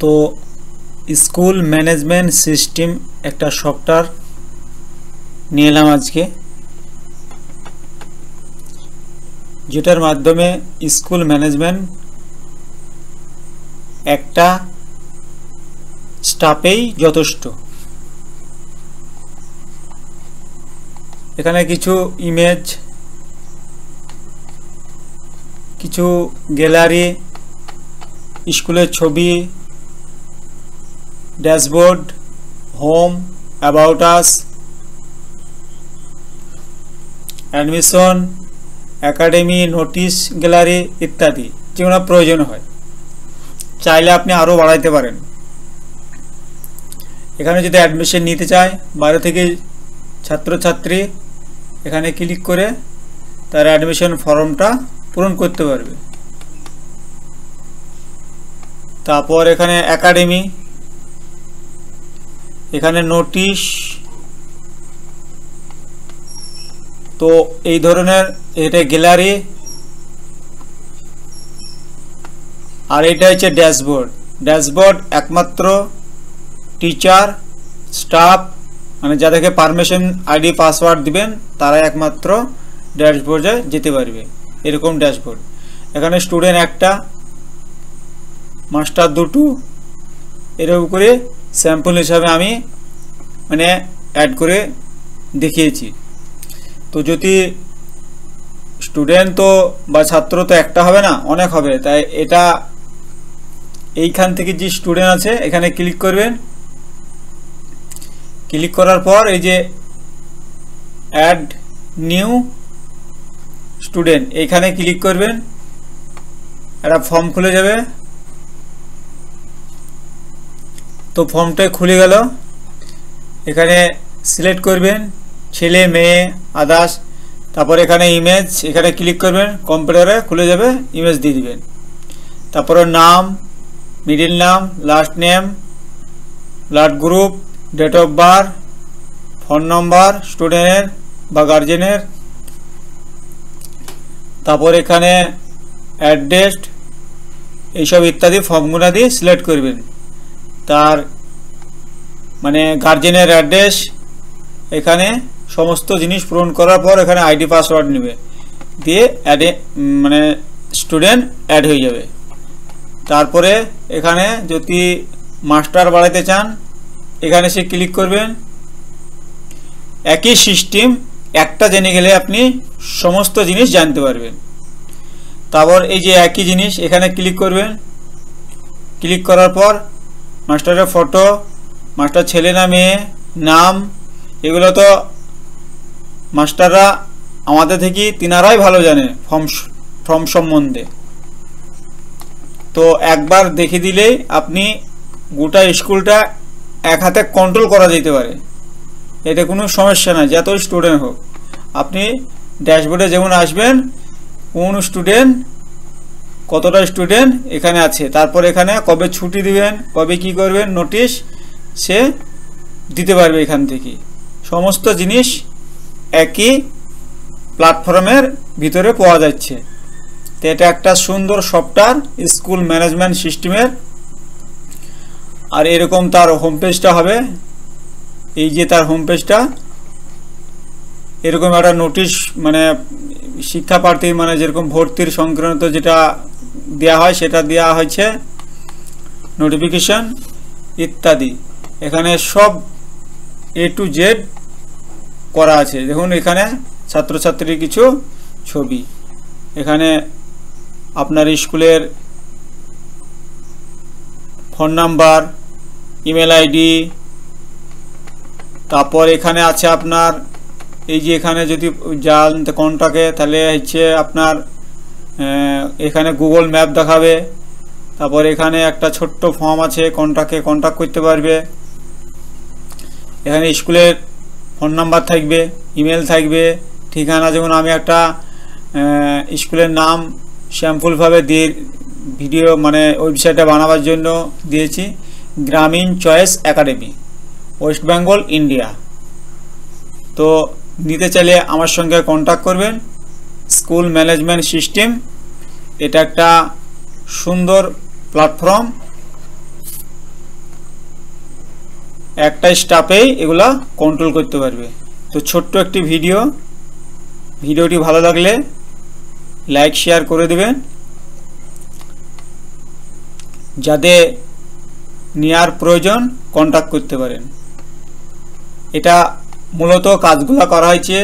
তো school management system একটা software নিয়ে এলাম আজকে, যেটার মাধ্যমে স্কুল ম্যানেজমেন্ট একটা স্টাফেই যথেষ্ট। এখানে কিছু ইমেজ, কিছু গ্যালারি, স্কুলের ছবি, dashboard, home, about us, admission, academy, notice, gallery ইত্যাদি যেগুলো প্রয়োজন হয়। চাইলে আপনি আরও বাড়াইতে পারেন। এখানে যদি অ্যাডমিশন নিতে চায় বাইরে থেকে ছাত্রছাত্রী, এখানে ক্লিক করে তার অ্যাডমিশন ফর্মটা পূরণ করতে পারবে। তারপর এখানে একাডেমি, এখানে নোটিশ। তো এই ধরনের এটা গ্যালারি, আর এটা হচ্ছে ড্যাশবোর্ড। ড্যাশবোর্ড একমাত্র টিচার, স্টাফ, মানে যাদেরকে পারমিশন আইডি পাসওয়ার্ড দিবেন তারাই একমাত্র ড্যাশবোর্ডে যেতে পারবে। এরকম ড্যাশবোর্ড। এখানে স্টুডেন্ট একটা, মাস্টার দুটো, এরকম করে স্যাম্পল হিসাবে আমি মানে অ্যাড করে দেখিয়েছি। তো যদি স্টুডেন্ট তো বা ছাত্র তো একটা হবে না, অনেক হবে, তাই এটা এইখান থেকে যে স্টুডেন্ট আছে এখানে ক্লিক করবেন। ক্লিক করার পর এই যে অ্যাড নিউ স্টুডেন্ট, এইখানে ক্লিক করবেন। একটা ফর্ম খুলে যাবে। তো ফর্মটা খুলে গেল। এখানে সিলেক্ট করবেন ছেলে, মেয়ে, আদার্স। তারপর এখানে ইমেজ, এখানে ক্লিক করবেন, কম্পিউটারে খুলে যাবে, ইমেজ দিয়ে দিবেন। তারপরে নাম, মিডিল নাম, last name, blood group, date of birth, phone number স্টুডেন্টের বা গার্জেনের। তারপর এখানে অ্যাড্রেস, এইসব ইত্যাদি ফর্মগুলো দিয়ে সিলেক্ট করবেন। তার মানে গার্জেনের অ্যাড্রেস, এখানে সমস্ত জিনিস পূরণ করার পর এখানে আইডি পাসওয়ার্ড নেবে, দিয়ে অ্যাডে মানে স্টুডেন্ট অ্যাড হয়ে যাবে। তারপরে এখানে যদি মাস্টার বাড়াতে চান এখানে সে ক্লিক করবেন। একই সিস্টেম, একটা জেনে গেলে আপনি সমস্ত জিনিস জানতে পারবেন। তারপর এই যে একই জিনিস এখানে ক্লিক করবেন। ক্লিক করার পর মাস্টারের ফটো, মাস্টার ছেলে না মেয়ে, নাম, এগুলো তো মাস্টাররা আমাদের থেকে তিনারাই ভালো জানে ফর্ম সম্বন্ধে। তো একবার দেখে দিলেই আপনি গোটা স্কুলটা এক হাতে কন্ট্রোল করা যেতে পারে। এটা কোনো সমস্যা না, যতই স্টুডেন্ট হোক। আপনি ড্যাশবোর্ডে যেমন আসবেন, কোন স্টুডেন্ট, কতটা স্টুডেন্ট এখানে আছে, তারপর এখানে কবে ছুটি দিবেন, কবে কি করবেন, নোটিশ সে দিতে পারবে। এখান থেকে সমস্ত জিনিস একই প্ল্যাটফর্মের ভিতরে পাওয়া যাচ্ছে। তো এটা একটা সুন্দর সফটওয়্যার স্কুল ম্যানেজমেন্ট সিস্টেমের। আর এরকম তার হোম পেজটা হবে, এই যে তার হোম পেজটা, এরকম একটা নোটিশ, মানে শিক্ষা প্রার্থীর মানে যেরকম ভর্তির সংক্রান্ত যেটা দেওয়া হয় সেটা দেওয়া হয়েছে, নোটিফিকেশন ইত্যাদি। এখানে সব A to Z করা আছে। দেখুন এখানে ছাত্রছাত্রীর কিছু ছবি, এখানে আপনার স্কুলের ফোন নাম্বার, ইমেল আইডি। তারপর এখানে আছে আপনার এই যে এখানে যদি যান কন্টাক্টে, তাহলে হচ্ছে আপনার এখানে গুগল ম্যাপ দেখাবে। তারপর এখানে একটা ছোট্ট ফর্ম আছে, কন্টাক্টে কন্টাক্ট করতে পারবে। এখানে স্কুলের ফোন নাম্বার থাকবে, ইমেল থাকবে, ঠিকানা। যেমন আমি একটা স্কুলের নাম স্যাম্পলভাবে দিয়ে ভিডিও মানে ওয়েবসাইটটা বানাবার জন্য দিয়েছি, গ্রামীণ choice academy, West Bengal, India. তো নিতে চাইলে আমার সঙ্গে কন্ট্যাক্ট করবেন। স্কুল ম্যানেজমেন্ট সিস্টেম এটা একটা সুন্দর প্ল্যাটফর্ম। একটা স্টাফেই এগুলা কন্ট্রোল করতে পারবে। তো ছোট্ট একটি ভিডিওটি ভালো লাগলে লাইক শেয়ার করে দেবেন, যাদের নেওয়ার প্রয়োজন কন্ট্যাক্ট করতে পারেন। এটা মূলত কাজগুলো করা হয়েছে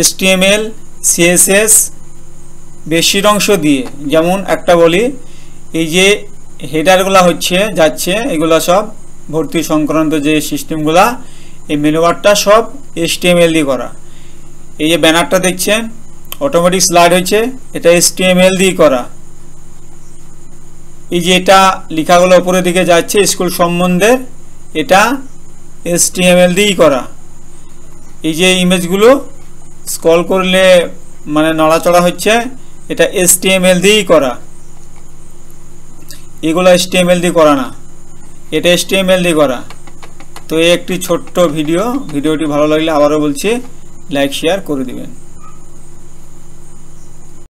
HTML CSS বেশির অংশ দিয়ে। যেমন একটা বলি, এই যে হেডারগুলো যাচ্ছে এগুলো সব ভর্তি সংক্রান্ত যে সিস্টেমগুলা, এই মেনুবারটা সব HTML দিয়ে করা। এই যে ব্যানারটা দেখছেন অটোমেটিক স্লাইড হচ্ছে, এটা HTML দিয়ে করা। এই যে এটা লেখাগুলো উপরের দিকে যাচ্ছে স্কুল সম্বন্ধে, এটা HTML দিয়েই করা। এই যে ইমেজগুলো স্ক্রল করলে মানে নড়াচড়া হচ্ছে, এটা HTML দিয়েই করা। এগুলো HTML দিয়ে করা না, এটা HTML দিয়ে করা। তো এই একটি ছোট্ট ভিডিওটি ভালো লাগলে আবারও বলছি লাইক শেয়ার করে দিবেন।